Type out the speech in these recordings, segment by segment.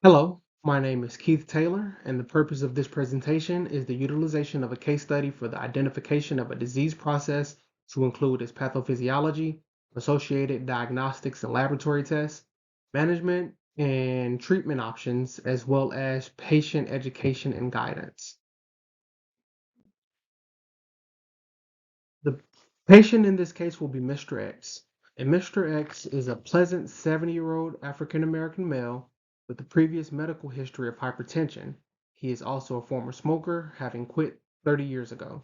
Hello, my name is Keith Taylor, and the purpose of this presentation is the utilization of a case study for the identification of a disease process to include its pathophysiology, associated diagnostics and laboratory tests, management and treatment options, as well as patient education and guidance. The patient in this case will be Mr. X. And Mr. X is a pleasant 70-year-old African American male with a previous medical history of hypertension. He is also a former smoker, having quit 30 years ago.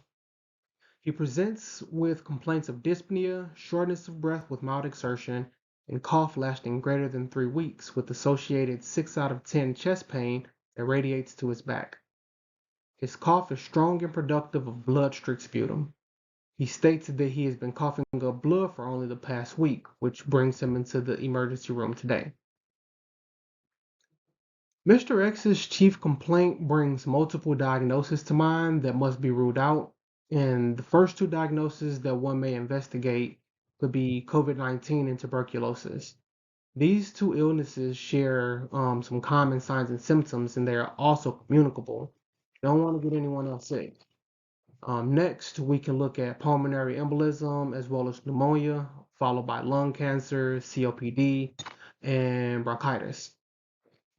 He presents with complaints of dyspnea, shortness of breath with mild exertion, and cough lasting greater than 3 weeks, with associated 6 out of 10 chest pain that radiates to his back. His cough is strong and productive of blood-streaked sputum. He states that he has been coughing up blood for only the past week, which brings him into the emergency room today. Mr. X's chief complaint brings multiple diagnoses to mind that must be ruled out, and the first two diagnoses that one may investigate could be COVID-19 and tuberculosis. These two illnesses share some common signs and symptoms, and they are also communicable. You don't want to get anyone else sick. Next, we can look at pulmonary embolism as well as pneumonia, followed by lung cancer, COPD, and bronchitis.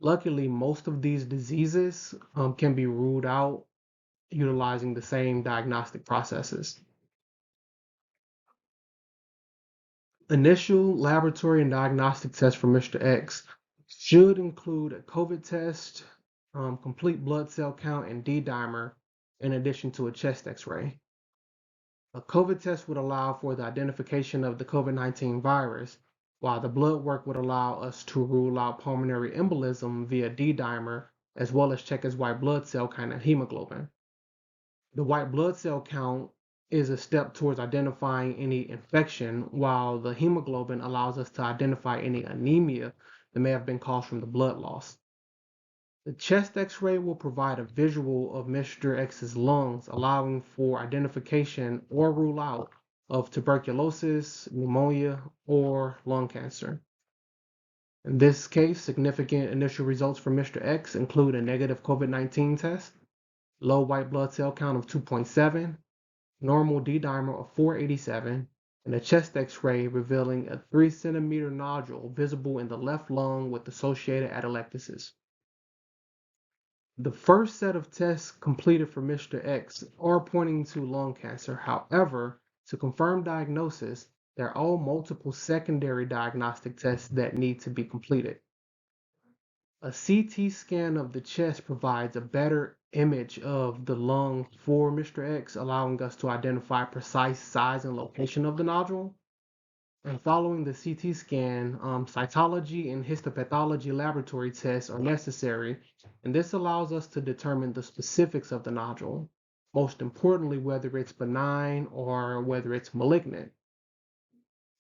Luckily, most of these diseases can be ruled out utilizing the same diagnostic processes. Initial laboratory and diagnostic tests for Mr. X should include a COVID test, complete blood cell count, and D-dimer, in addition to a chest X-ray. A COVID test would allow for the identification of the COVID-19 virus, while the blood work would allow us to rule out pulmonary embolism via D-dimer, as well as check his white blood cell count and hemoglobin. The white blood cell count is a step towards identifying any infection, while the hemoglobin allows us to identify any anemia that may have been caused from the blood loss. The chest X-ray will provide a visual of Mr. X's lungs, allowing for identification or rule out of tuberculosis, pneumonia, or lung cancer. In this case, significant initial results for Mr. X include a negative COVID-19 test, low white blood cell count of 2.7, normal D-dimer of 487, and a chest X-ray revealing a 3 centimeter nodule visible in the left lung with associated atelectasis. The first set of tests completed for Mr. X are pointing to lung cancer. However, to confirm diagnosis, there are all multiple secondary diagnostic tests that need to be completed. A CT scan of the chest provides a better image of the lung for Mr. X, allowing us to identify precise size and location of the nodule. And following the CT scan, cytology and histopathology laboratory tests are necessary, and this allows us to determine the specifics of the nodule, most importantly, whether it's benign or whether it's malignant.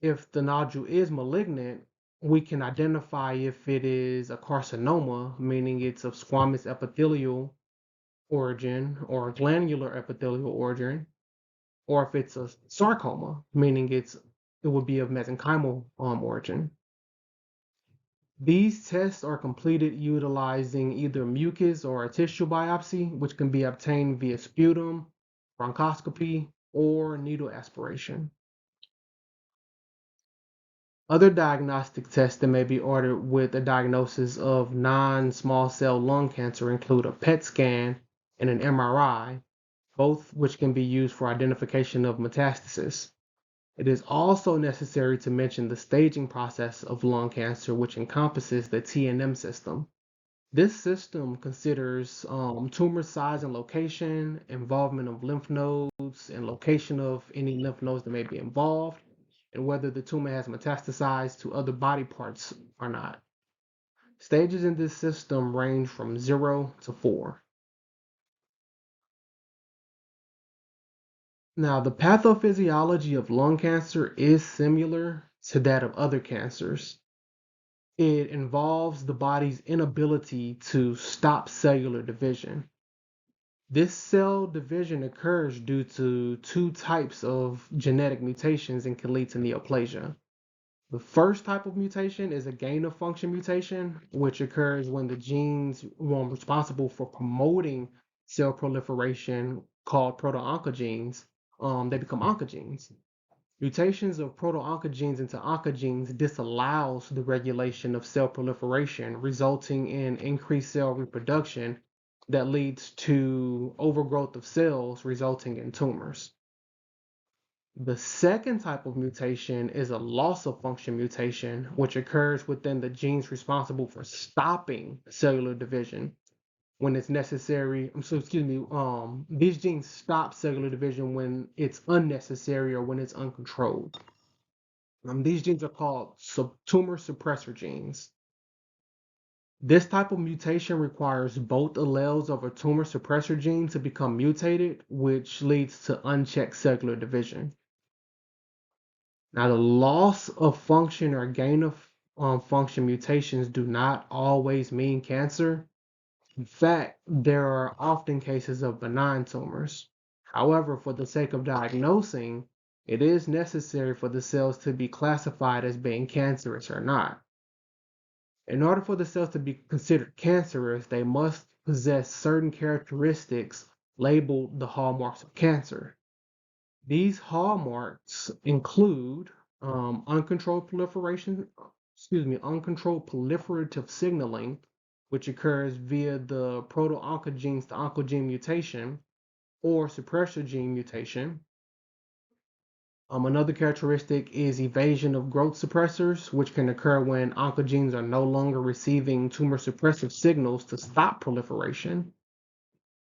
If the nodule is malignant, we can identify if it is a carcinoma, meaning it's of squamous epithelial origin or glandular epithelial origin, or if it's a sarcoma, meaning it would be of mesenchymal origin. These tests are completed utilizing either mucus or a tissue biopsy, which can be obtained via sputum, bronchoscopy, or needle aspiration. Other diagnostic tests that may be ordered with a diagnosis of non-small cell lung cancer include a PET scan and an MRI, both which can be used for identification of metastasis. It is also necessary to mention the staging process of lung cancer, which encompasses the TNM system. This system considers tumor size and location, involvement of lymph nodes, and location of any lymph nodes that may be involved, and whether the tumor has metastasized to other body parts or not. Stages in this system range from 0 to 4. Now, the pathophysiology of lung cancer is similar to that of other cancers. It involves the body's inability to stop cellular division. This cell division occurs due to two types of genetic mutations and can lead to neoplasia. The first type of mutation is a gain-of-function mutation, which occurs when the genes responsible for promoting cell proliferation, called proto-oncogenes, they become oncogenes. Mutations of proto-oncogenes into oncogenes disallows the regulation of cell proliferation, resulting in increased cell reproduction that leads to overgrowth of cells, resulting in tumors. The second type of mutation is a loss of function mutation, which occurs within the genes responsible for stopping cellular division when it's necessary. These genes stop cellular division when it's unnecessary or when it's uncontrolled. These genes are called tumor suppressor genes. This type of mutation requires both alleles of a tumor suppressor gene to become mutated, which leads to unchecked cellular division. Now, the loss of function or gain of function mutations do not always mean cancer. In fact, there are often cases of benign tumors. However, for the sake of diagnosing, it is necessary for the cells to be classified as being cancerous or not. In order for the cells to be considered cancerous, they must possess certain characteristics labeled the hallmarks of cancer. These hallmarks include uncontrolled uncontrolled proliferative signaling, which occurs via the proto-oncogenes to oncogene mutation or suppressor gene mutation. Another characteristic is evasion of growth suppressors, which can occur when oncogenes are no longer receiving tumor suppressive signals to stop proliferation.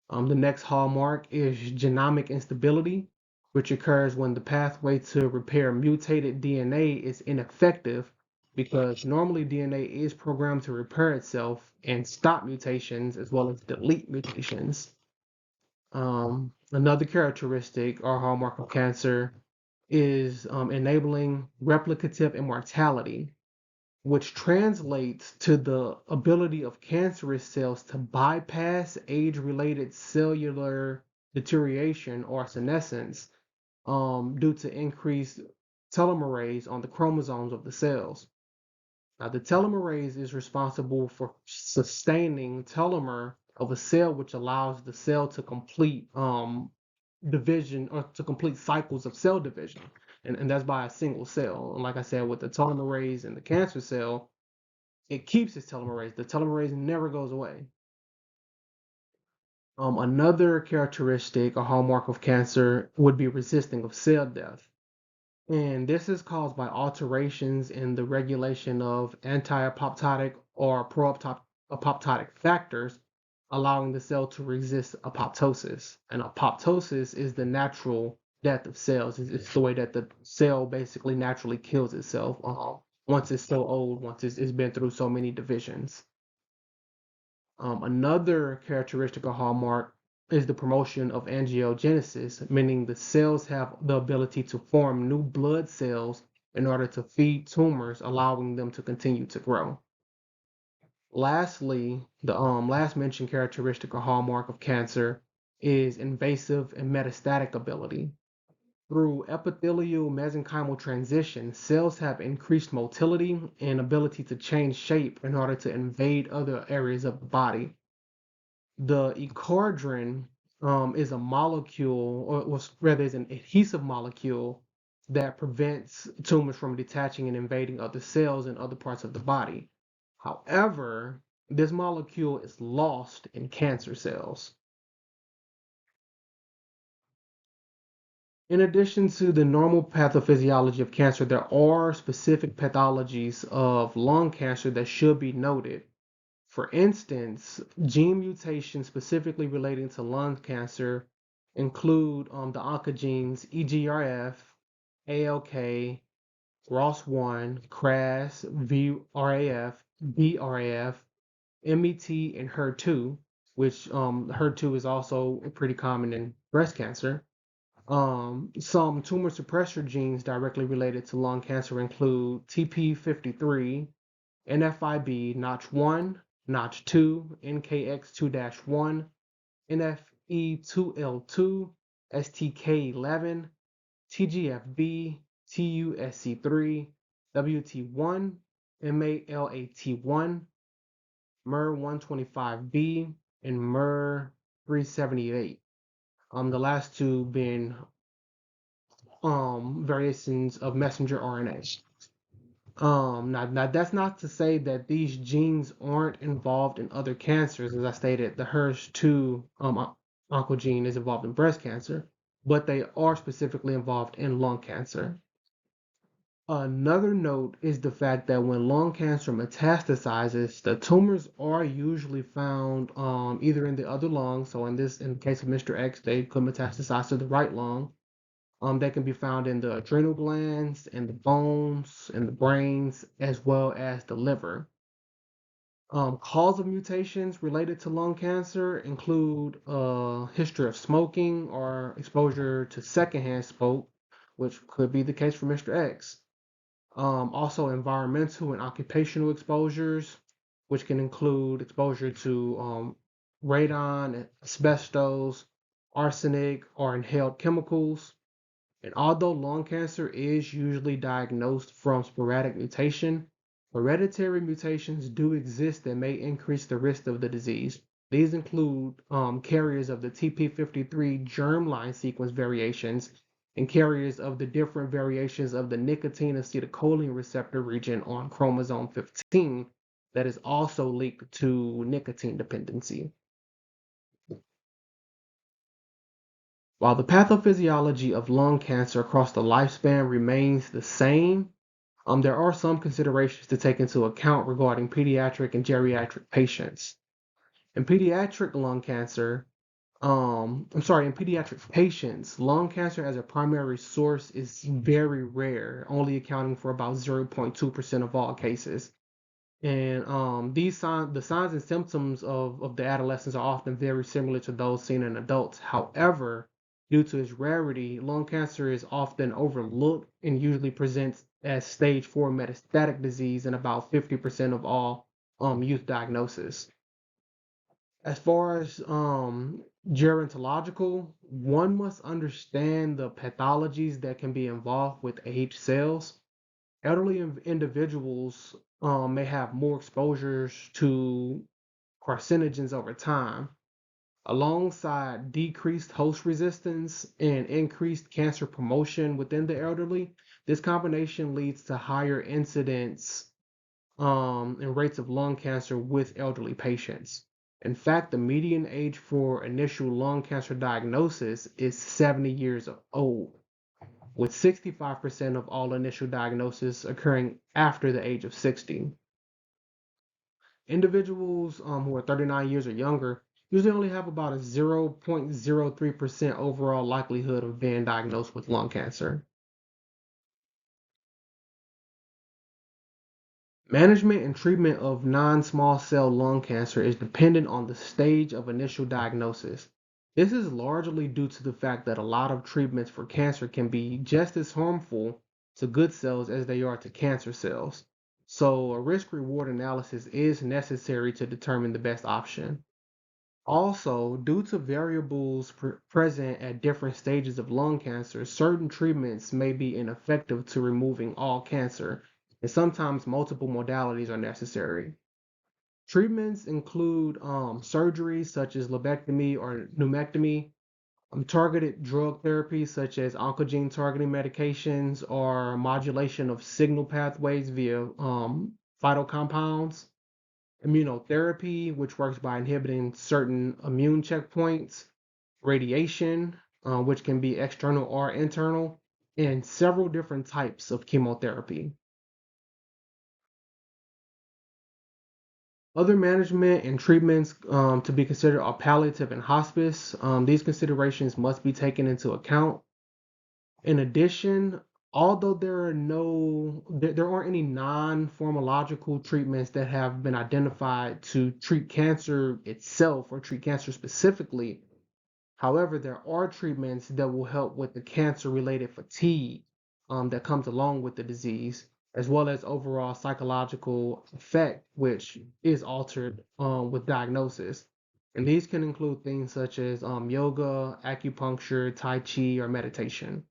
The next hallmark is genomic instability, which occurs when the pathway to repair mutated DNA is ineffective because normally DNA is programmed to repair itself and stop mutations as well as delete mutations. Another characteristic or hallmark of cancer is enabling replicative immortality, which translates to the ability of cancerous cells to bypass age-related cellular deterioration or senescence due to increased telomerase on the chromosomes of the cells. Now, the telomerase is responsible for sustaining telomere of a cell, which allows the cell to complete division or to complete cycles of cell division. And that's by a single cell. And like I said, with the telomerase in the cancer cell, it keeps its telomerase. The telomerase never goes away. Another characteristic or hallmark of cancer would be resisting of cell death. And this is caused by alterations in the regulation of anti-apoptotic or pro-apoptotic factors, allowing the cell to resist apoptosis. And apoptosis is the natural death of cells. It's the way that the cell basically naturally kills itself once it's so old, once it's been through so many divisions. Another characteristic or hallmark is the promotion of angiogenesis, meaning the cells have the ability to form new blood cells in order to feed tumors, allowing them to continue to grow. Lastly, the last mentioned characteristic or hallmark of cancer is invasive and metastatic ability. Through epithelial mesenchymal transition, cells have increased motility and ability to change shape in order to invade other areas of the body. The echordrin is a molecule, or rather, is an adhesive molecule that prevents tumors from detaching and invading other cells in other parts of the body. However, this molecule is lost in cancer cells. In addition to the normal pathophysiology of cancer, there are specific pathologies of lung cancer that should be noted. For instance, gene mutations specifically relating to lung cancer include the oncogenes EGRF, ALK, ROS1, KRAS, VRAF, BRAF, MET, and HER2, which HER2 is also pretty common in breast cancer. Some tumor suppressor genes directly related to lung cancer include TP53, NFIB, Notch1, Notch2, NKX2-1, NFE2L2, STK11, TGFB, TUSC3, WT1, MALAT1, MER125B, and MER378. The last two being variations of messenger RNA. Now that's not to say that these genes aren't involved in other cancers. As I stated, the HERS2 oncogene is involved in breast cancer, but they are specifically involved in lung cancer. Another note is the fact that when lung cancer metastasizes, the tumors are usually found either in the other lung. So in the case of Mr. X, they could metastasize to the right lung. They can be found in the adrenal glands, in the bones, in the brains, as well as the liver. Cause of mutations related to lung cancer include a history of smoking or exposure to secondhand smoke, which could be the case for Mr. X. Also, environmental and occupational exposures, which can include exposure to radon, asbestos, arsenic, or inhaled chemicals. And although lung cancer is usually diagnosed from sporadic mutation, hereditary mutations do exist that may increase the risk of the disease. These include carriers of the TP53 germline sequence variations and carriers of the different variations of the nicotine acetylcholine receptor region on chromosome 15 that is also linked to nicotine dependency. While the pathophysiology of lung cancer across the lifespan remains the same, there are some considerations to take into account regarding pediatric and geriatric patients. In pediatric lung cancer, in pediatric patients, lung cancer as a primary source is very rare, only accounting for about 0.2% of all cases. And the signs and symptoms of the adolescents are often very similar to those seen in adults. However, due to its rarity, lung cancer is often overlooked and usually presents as stage 4 metastatic disease in about 50% of all youth diagnoses. As far as gerontological, one must understand the pathologies that can be involved with aged cells. Elderly individuals may have more exposures to carcinogens over time, alongside decreased host resistance and increased cancer promotion within the elderly. This combination leads to higher incidence and rates of lung cancer with elderly patients. In fact, the median age for initial lung cancer diagnosis is 70 years old, with 65% of all initial diagnosis occurring after the age of 60. Individuals who are 39 years or younger usually only have about a 0.03% overall likelihood of being diagnosed with lung cancer. Management and treatment of non-small cell lung cancer is dependent on the stage of initial diagnosis. This is largely due to the fact that a lot of treatments for cancer can be just as harmful to good cells as they are to cancer cells. So a risk-reward analysis is necessary to determine the best option. Also, due to variables present at different stages of lung cancer, certain treatments may be ineffective to removing all cancer, and sometimes multiple modalities are necessary. Treatments include surgeries such as lobectomy or pneumectomy, targeted drug therapies such as oncogene targeting medications or modulation of signal pathways via phytocompounds, immunotherapy, which works by inhibiting certain immune checkpoints, radiation, which can be external or internal, and several different types of chemotherapy. Other management and treatments to be considered are palliative and hospice. These considerations must be taken into account. In addition, although there aren't any non-pharmacological treatments that have been identified to treat cancer itself or treat cancer specifically, however, there are treatments that will help with the cancer-related fatigue that comes along with the disease, as well as overall psychological effect, which is altered with diagnosis. And these can include things such as yoga, acupuncture, tai chi, or meditation.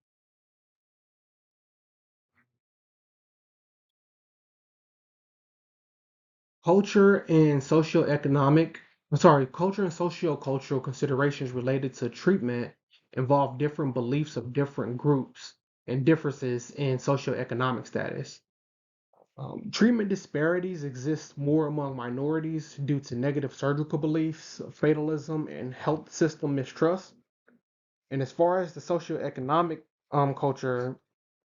Culture and sociocultural considerations related to treatment involve different beliefs of different groups and differences in socioeconomic status. Treatment disparities exist more among minorities due to negative surgical beliefs, fatalism, and health system mistrust. And as far as the socioeconomic culture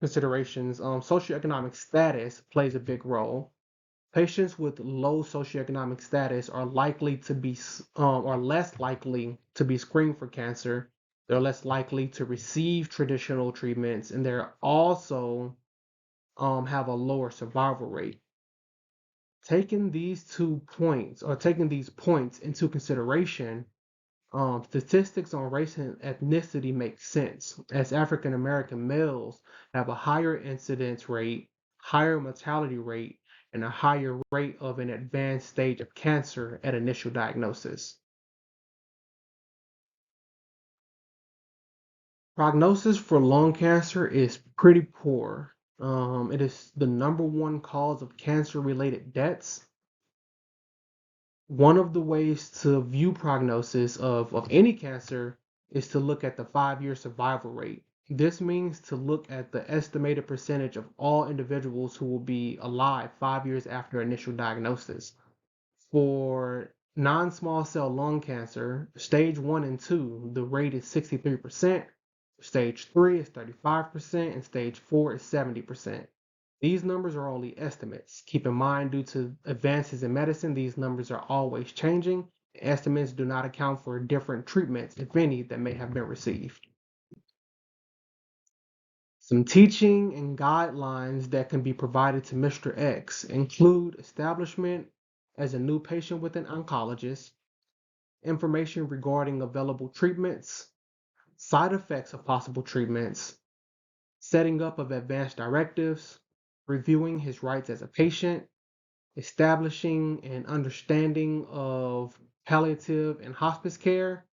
considerations, socioeconomic status plays a big role. Patients with low socioeconomic status are less likely to be screened for cancer. They're less likely to receive traditional treatments, and they're also have a lower survival rate. Taking these points into consideration, statistics on race and ethnicity make sense, as African American males have a higher incidence rate, higher mortality rate, and a higher rate of an advanced stage of cancer at initial diagnosis. Prognosis for lung cancer is pretty poor. It is the number one cause of cancer-related deaths. One of the ways to view prognosis of any cancer is to look at the 5-year survival rate. This means to look at the estimated percentage of all individuals who will be alive 5 years after initial diagnosis. For non-small cell lung cancer, stage 1 and 2, the rate is 63%, stage 3 is 35%, and stage 4 is 70%. These numbers are only estimates. Keep in mind, due to advances in medicine, these numbers are always changing. Estimates do not account for different treatments, if any, that may have been received. Some teaching and guidelines that can be provided to Mr. X include establishment as a new patient with an oncologist, information regarding available treatments, side effects of possible treatments, setting up of advanced directives, reviewing his rights as a patient, establishing an understanding of palliative and hospice care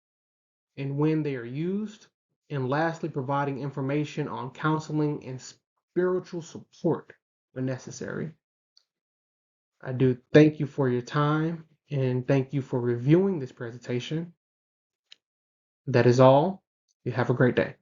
and when they are used, and lastly, providing information on counseling and spiritual support when necessary. I do thank you for your time and thank you for reviewing this presentation. That is all. You have a great day.